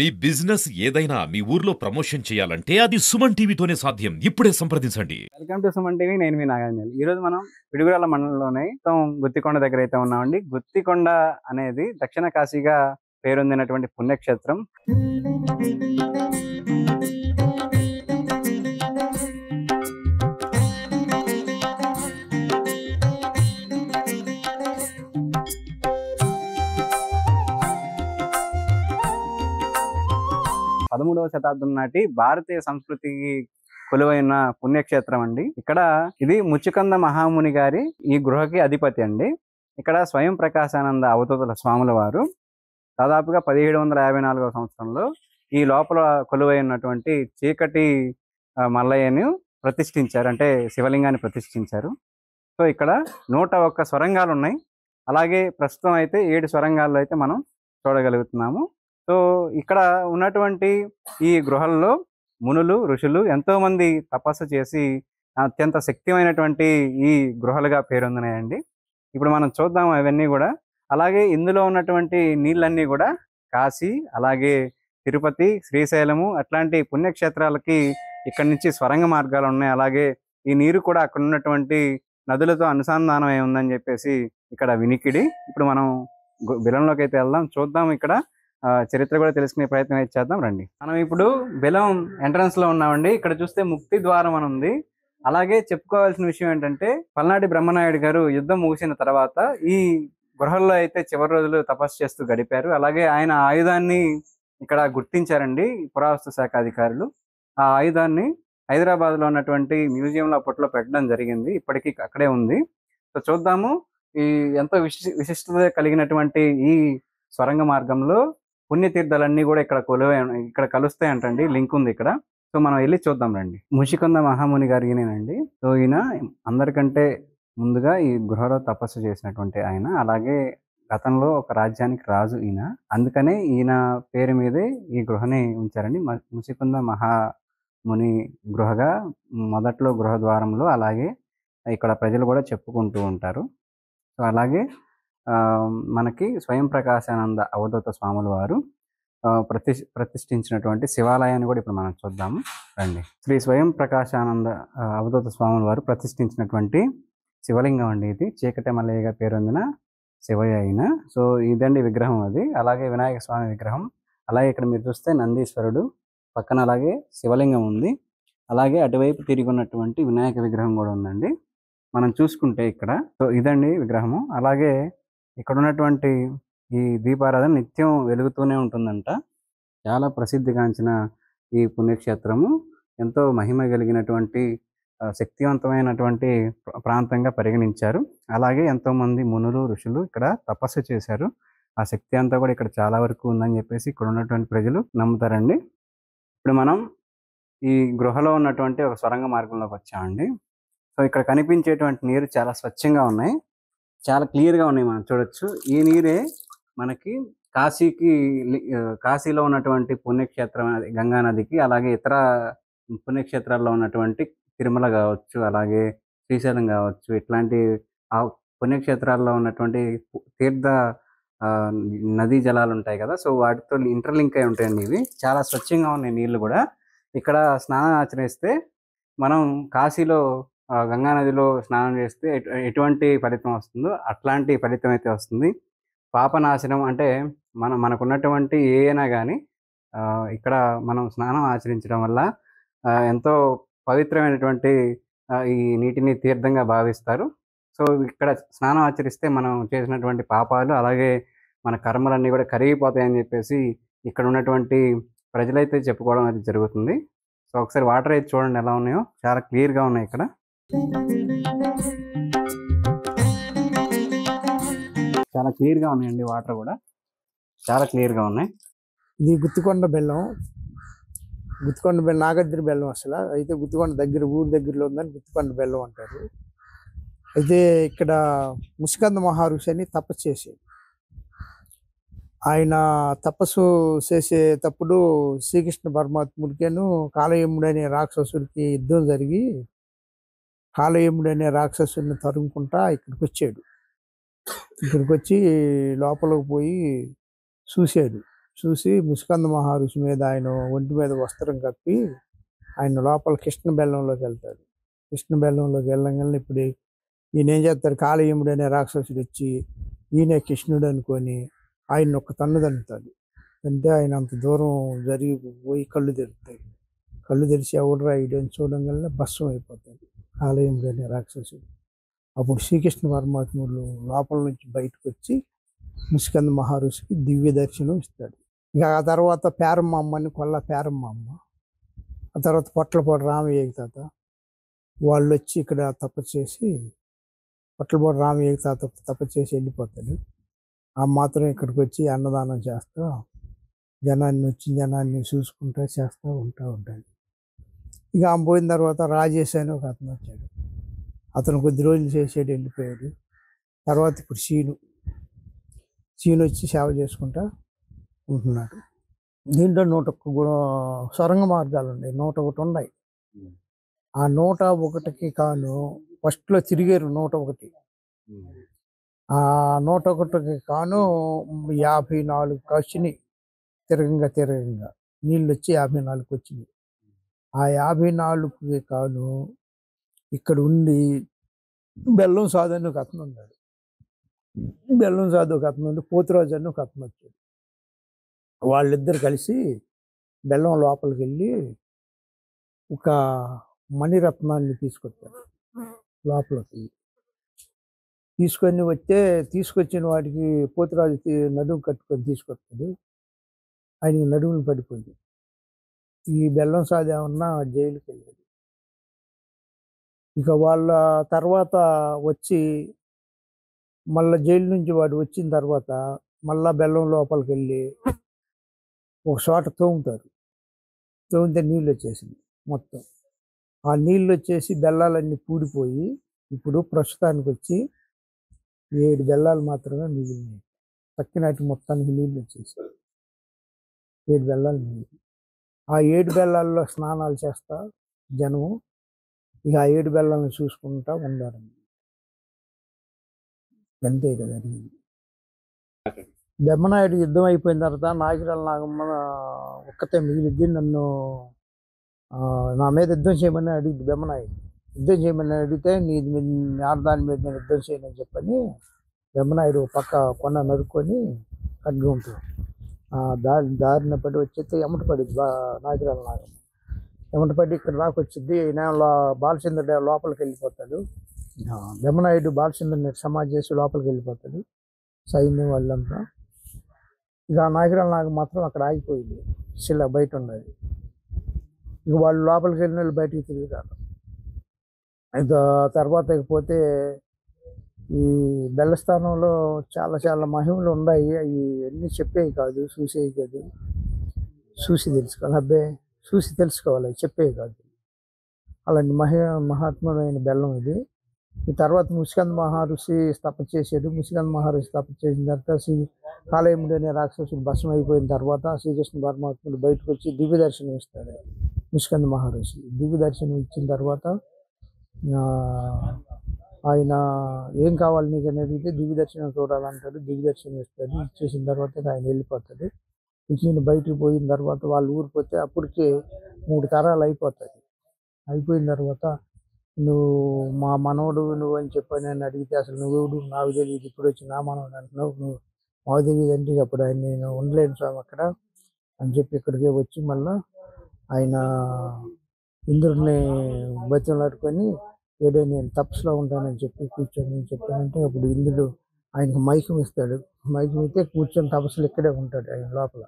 మీ business ఏదైనా మీ ఊర్లో promotion చేయాలంటే అది సుమన్ టీవీతోనే సాధ్యం. ఇప్పుడే సంప్రదించండి. Welcome to Suman TV. నేను మీ నాగార్జున. ఈ రోజు మనం పిడుగురాళ్ళ మండలంలోనే గుత్తికొండ దగ్గర అయితే ఉన్నామండి. గుత్తికొండ అనేది దక్షిణ కాశీగా పేరొందినటువంటి పుణ్యక్షేత్రం. పదమూడవ శతాబ్దం నాటి భారతీయ సంస్కృతికి కొలువైన పుణ్యక్షేత్రం అండి. ఇక్కడ ఇది ముచ్చుకంద మహాముని గారి ఈ గృహకి అధిపతి అండి. ఇక్కడ స్వయం ప్రకాశానంద అవధూతల స్వాముల వారు దాదాపుగా 1754వ సంవత్సరంలో ఈ లోపల కొలువైనటువంటి చీకటి మల్లయ్యను ప్రతిష్ఠించారు, అంటే శివలింగాన్ని ప్రతిష్ఠించారు. సో ఇక్కడ 101 స్వరంగాలు ఉన్నాయి. అలాగే ప్రస్తుతం అయితే 7 స్వరంగాల్లో అయితే మనం చూడగలుగుతున్నాము. సో ఇక్కడ ఉన్నటువంటి ఈ గృహల్లో మునులు ఋషులు ఎంతో మంది తపస్సు చేసి అత్యంత శక్తిమైనటువంటి ఈ గృహలుగా పేరొందినాయండి. ఇప్పుడు మనం చూద్దాం అవన్నీ కూడా. అలాగే ఇందులో ఉన్నటువంటి నీళ్ళన్నీ కూడా కాశీ, అలాగే తిరుపతి, శ్రీశైలము అట్లాంటి పుణ్యక్షేత్రాలకి ఇక్కడ నుంచి స్వరంగ మార్గాలు ఉన్నాయి. అలాగే ఈ నీరు కూడా అక్కడ ఉన్నటువంటి నదులతో అనుసంధానం అయి ఉందని చెప్పేసి ఇక్కడ వినికిడి. ఇప్పుడు మనం బిలంలోకి అయితే వెళ్దాం, చూద్దాం. ఇక్కడ చరిత్ర కూడా తెలుసుకునే ప్రయత్నం అయితే చేద్దాం రండి. మనం ఇప్పుడు బెలం ఎంట్రన్స్ లో ఉన్నామండి. ఇక్కడ చూస్తే ముక్తి ద్వారం అని ఉంది. అలాగే చెప్పుకోవాల్సిన విషయం ఏంటంటే పల్నాటి బ్రహ్మనాయుడు గారు యుద్ధం ముగిసిన తర్వాత ఈ గృహల్లో అయితే చివరి రోజులు తపస్సు చేస్తూ గడిపారు. అలాగే ఆయన ఆయుధాన్ని ఇక్కడ గుర్తించారండి పురావస్తు శాఖ అధికారులు. ఆ ఆయుధాన్ని హైదరాబాద్ లో ఉన్నటువంటి మ్యూజియంలో అప్పట్లో పెట్టడం జరిగింది. ఇప్పటికీ అక్కడే ఉంది. సో చూద్దాము. ఈ ఎంతో విశిష్టత కలిగినటువంటి ఈ స్వరంగ మార్గంలో పుణ్యతీర్థాలన్నీ కూడా ఇక్కడ కలుస్తాయంటండి. లింక్ ఉంది ఇక్కడ. సో మనం వెళ్ళి చూద్దాం రండి. ముషికొంద మహాముని గారినేనండి. సో ఈయన అందరికంటే ముందుగా ఈ గృహలో తపస్సు చేసినటువంటి ఆయన. అలాగే గతంలో ఒక రాజ్యానికి రాజు ఈయన. అందుకనే ఈయన పేరు మీదే ఈ గృహని ఉంచారండి. ముషికొంద మహాముని గృహగా మొదట్లో గృహ ద్వారంలో, అలాగే ఇక్కడ ప్రజలు కూడా చెప్పుకుంటూ ఉంటారు. సో అలాగే మనకి స్వయం ప్రకాశానంద అవధూత స్వాముల వారు ప్రతిష్ఠించినటువంటి శివాలయాన్ని కూడా ఇప్పుడు మనం చూద్దాము రండి. శ్రీ స్వయం ప్రకాశానంద అవధూత స్వాముల వారు ప్రతిష్ఠించినటువంటి శివలింగం అండి ఇది. చీకటి మల్లయ్యగా పేరొందిన శివయ్య అయిన. సో ఇదండి విగ్రహం అది. అలాగే వినాయక స్వామి విగ్రహం. అలాగే ఇక్కడ మీరు చూస్తే నందీశ్వరుడు పక్కన, అలాగే శివలింగం ఉంది. అలాగే అటువైపు తిరిగి ఉన్నటువంటి వినాయక విగ్రహం కూడా ఉందండి మనం చూసుకుంటే ఇక్కడ. సో ఇదండి విగ్రహము. అలాగే ఇక్కడ ఉన్నటువంటి ఈ దీపారాధన నిత్యం వెలుగుతూనే ఉంటుందంట. చాలా ప్రసిద్ధిగాంచిన ఈ పుణ్యక్షేత్రము ఎంతో మహిమ కలిగినటువంటి శక్తివంతమైనటువంటి ప్రాంతంగా పరిగణించారు. అలాగే ఎంతోమంది మునులు ఋషులు ఇక్కడ తపస్సు చేశారు. ఆ శక్తి అంతా కూడా ఇక్కడ చాలా వరకు ఉందని చెప్పేసి ఇక్కడ ఉన్నటువంటి ప్రజలు నమ్ముతారండి. ఇప్పుడు మనం ఈ గృహలో ఉన్నటువంటి ఒక సొరంగ మార్గంలోకి వచ్చామండి. సో ఇక్కడ కనిపించేటువంటి నీరు చాలా స్వచ్ఛంగా ఉన్నాయి, చాలా క్లియర్గా ఉన్నాయి. మనం చూడొచ్చు. ఈ నీరే మనకి కాశీలో ఉన్నటువంటి పుణ్యక్షేత్రం గంగా నదికి, అలాగే ఇతర పుణ్యక్షేత్రాల్లో ఉన్నటువంటి తిరుమల కావచ్చు, అలాగే శ్రీశైలం కావచ్చు, ఇట్లాంటి ఆ పుణ్యక్షేత్రాల్లో ఉన్నటువంటి తీర్థ నదీ జలాలు ఉంటాయి కదా. సో వాటితో ఇంటర్లింక్ అయి ఉంటాయండి. ఇవి చాలా స్వచ్ఛంగా ఉన్నాయి నీళ్లు కూడా. ఇక్కడ స్నానం ఆచరిస్తే మనం కాశీలో గంగా నదిలో స్నానం చేస్తే ఎటువంటి ఫలితం వస్తుందో అట్లాంటి ఫలితం అయితే వస్తుంది. పాపనాశనం అంటే మనకున్నటువంటి ఏదైనా కానీ ఇక్కడ మనం స్నానం ఆచరించడం వల్ల ఎంతో పవిత్రమైనటువంటి ఈ నీటిని తీర్థంగా భావిస్తారు. సో ఇక్కడ స్నానం ఆచరిస్తే మనం చేసినటువంటి పాపాలు, అలాగే మన కర్మలన్నీ కూడా కరిగిపోతాయని చెప్పేసి ఇక్కడ ఉన్నటువంటి ప్రజలైతే చెప్పుకోవడం అయితే జరుగుతుంది. సో ఒకసారి వాటర్ అయితే చూడండి ఎలా ఉన్నాయో, చాలా క్లియర్గా ఉన్నాయి ఇక్కడ. చాలా క్లియర్గా ఉన్నాయండి. వాటర్ కూడా చాలా క్లియర్గా ఉన్నాయి. ఇది గుత్తికొండ బెల్లం. నాగార్జున బెల్లం అసలు. అయితే గుత్తికొండ దగ్గర, ఊరి దగ్గరలో ఉందని గుత్తికొండ బెల్లం అంటారు. అయితే ఇక్కడ ముసికంద మహర్షి అని తపస్సు చేసేది. ఆయన తపస్సు చేసేటప్పుడు శ్రీకృష్ణ పరమాత్ముడికేను కాలయముడు అనే రాక్షసుడికి యుద్ధం జరిగి కాలయముడు అనే రాక్షసుడిని తరుముకుంటా ఇక్కడికి వచ్చాడు. ఇక్కడికి వచ్చి లోపలికి పోయి చూశాడు. చూసి ముస్కంద మహర్షి మీద ఆయన ఒంటి మీద వస్త్రం కప్పి ఆయన లోపల కృష్ణ బెల్లంలోకి వెళ్తాడు. కృష్ణ బెల్లంలోకి వెళ్ళగానే ఇప్పుడు ఈయన ఏం చేస్తారు, కాళయముడు అనే రాక్షసుడు వచ్చి ఈయనే కృష్ణుడు అనుకొని ఆయన ఒక తన్ను తంతాడు. అంటే ఆయన అంత దూరం జరిగిపోయి కళ్ళు తెరుతాయి. కళ్ళు తెరిచి ఎవడరా ఇడని చూడంగానే భస్మం అయిపోతాడు కాళయముడు అనే రాక్షసుడు. అప్పుడు శ్రీకృష్ణ పరమాత్ముడు లోపల నుంచి బయటకు వచ్చి ముస్కంద మహర్షికి దివ్య దర్శనం ఇస్తాడు. ఇక ఆ తర్వాత పేరమ్మ అమ్మని కొల్ల పేరమ్మ అమ్మ, ఆ తర్వాత పొట్లపాడు రామయ్య తాత వాళ్ళు వచ్చి ఇక్కడ తపస్సు చేసి, పొట్లపాడు రామయ్య తాత తపస్సు చేసి వెళ్ళిపోతాడు. ఆ మాత్రం ఇక్కడికి వచ్చి అన్నదానం చేస్తూ జనాన్ని చూసుకుంటూ చేస్తూ ఉంటాడు. ఇక ఆమె పోయిన తర్వాత రాజేష్ అని ఒక అతను వచ్చాడు. అతను కొద్ది రోజులు చేసేది వెళ్ళిపోయాడు. తర్వాత ఇప్పుడు శీను వచ్చి సేవ చేసుకుంటా ఉంటున్నాడు. దీంట్లో 101 సొరంగ మార్గాలు ఉన్నాయి, 101 ఉన్నాయి. ఆ 101కి కాను ఫస్ట్లో తిరిగారు 101. ఆ 101కి కాను 54 వచ్చినాయి. తిరగంగా నీళ్ళు వచ్చి 54 వచ్చినాయి. ఆ 54కి కాను ఇక్కడ ఉండి బెల్లం సాధు అని ఒక అతను ఉన్నాడు. బెల్లం సాధు ఒక అతను ఉండి పోతురాజు అని ఒక అతను వచ్చాడు. వాళ్ళిద్దరు కలిసి బెల్లం లోపలికి వెళ్ళి ఒక మణిరత్నాన్ని తీసుకొచ్చారు. లోపలికి తీసుకొచ్చిన వాడికి పోతురాజు నడుము కట్టుకొని తీసుకొస్తాడు. ఆయన నడుములు పడిపోయింది. ఈ బెల్లం సాధు ఏమన్నా జైలుకి వెళ్ళాడు. ఇక వాళ్ళ తర్వాత వచ్చి మళ్ళా జైలు నుంచి వాడు వచ్చిన తర్వాత మళ్ళా బెల్లం లోపలికి వెళ్ళి ఒక చోట తోమితే నీళ్ళు వచ్చేసింది మొత్తం. ఆ నీళ్ళు వచ్చేసి బెల్లాలన్నీ పూడిపోయి ఇప్పుడు ప్రస్తుతానికి వచ్చి 7 బెల్లాలు మాత్రమే మిగిలినాయి. తక్కినట్టు మొత్తానికి నీళ్ళు వచ్చేసి 7 బెల్లాలు మిగిలినాయి. ఆ 7 బెల్లాల్లో స్నానాలు చేస్తా జనము ఇక ఆ 7 బెల్లాలను చూసుకుంటా ఉండాలి. అంతే కదా. బెమ్మనాయుడు యుద్ధం అయిపోయిన తర్వాత నాగిరాల నాగమ్మ ఒక్కతే మిగిలిద్ది. నన్ను నా మీద యుద్ధం చేయమని అడిగింది బెమ్మనాయుడు. యుద్ధం చేయమని అడిగితే దాని మీద నేను యుద్ధం చేయనని చెప్పని బెమ్మనాయుడు పక్క కొన్న నరుక్కొని ఖడ్గంతో దారిన పడి వచ్చేస్తే ఎమ్మట పడింది నాగిరాల నాగమ్మ. ఎమ్మట పడి ఇక్కడ దాకా వచ్చింది. నేను బాలచంద్రుడు లోపలికి వెళ్ళిపోతాడు. బెమ్మనాయుడు బాలచంద్రుడిని సమాధి చేసి లోపలికి వెళ్ళిపోతాడు సైన్యం వాళ్ళంతా. ఇక నాగిరాల నాగం మాత్రం అక్కడ ఆగిపోయింది, శిల బయట ఉన్నది. ఇక వాళ్ళు లోపలికి వెళ్ళిన వాళ్ళు బయటికి తిరుగుతారు. ఇక తర్వాత ఇకపోతే ఈ బెల్లస్థానంలో చాలా మహిమలు ఉన్నాయి. అవి అన్నీ చెప్పేవి కాదు, చూసేవి కాదు. చూసి తెలుసుకోవాలి, చూసి తెలుసుకోవాలి, చెప్పేవి కాదు. అలాంటి మహాత్ముడైన బెల్లం ఇది. ఈ తర్వాత ముస్కంద మహర్షి స్థాపన చేశాడు. ముస్కంద మహర్షి స్థాపన చేసిన తర్వాత కాళయముడు అనే రాక్షసుడు భస్మం అయిపోయిన తర్వాత శ్రీకృష్ణ పరమాత్ముడు బయటకు వచ్చి దివ్య దర్శనం ఇస్తాడు. ముస్కంద మహర్షి దివ్య దర్శనం ఇచ్చిన తర్వాత ఆయన ఏం కావాలి నీకు అని అడిగితే దివ్య దర్శనం చూడాలంటాడు. దివ్య దర్శనం ఇస్తాడు. ఇచ్చేసిన తర్వాత ఆయన వెళ్ళిపోతాడు. ఈయన బయటకు పోయిన తర్వాత వాళ్ళు ఊరిపోతే అప్పటికే 3 తరాలు అయిపోతుంది. అయిపోయిన తర్వాత నువ్వు మా మనవడు నువ్వు అని చెప్పని నన్ను అడిగితే అసలు నువ్వు నాకు తెలియదు, ఇప్పుడు వచ్చి నా మనవడు అంటున్నావు, నువ్వు మాకు తెలియదు అంటే అప్పుడు ఆయన నేను ఉండలేను స్వామి అక్కడ అని చెప్పి ఇక్కడికే వచ్చి మళ్ళా ఆయన ఇంద్రుడిని బతిమలాడుకొని ఏదో నేను తపస్సులో ఉంటానని చెప్పి కూర్చొని చెప్పానంటే అప్పుడు ఇంద్రుడు ఆయనకు మైకం ఇస్తాడు. మైకం ఇస్తే కూర్చొని తపస్సులు ఇక్కడే ఉంటాడు ఆయన లోపల.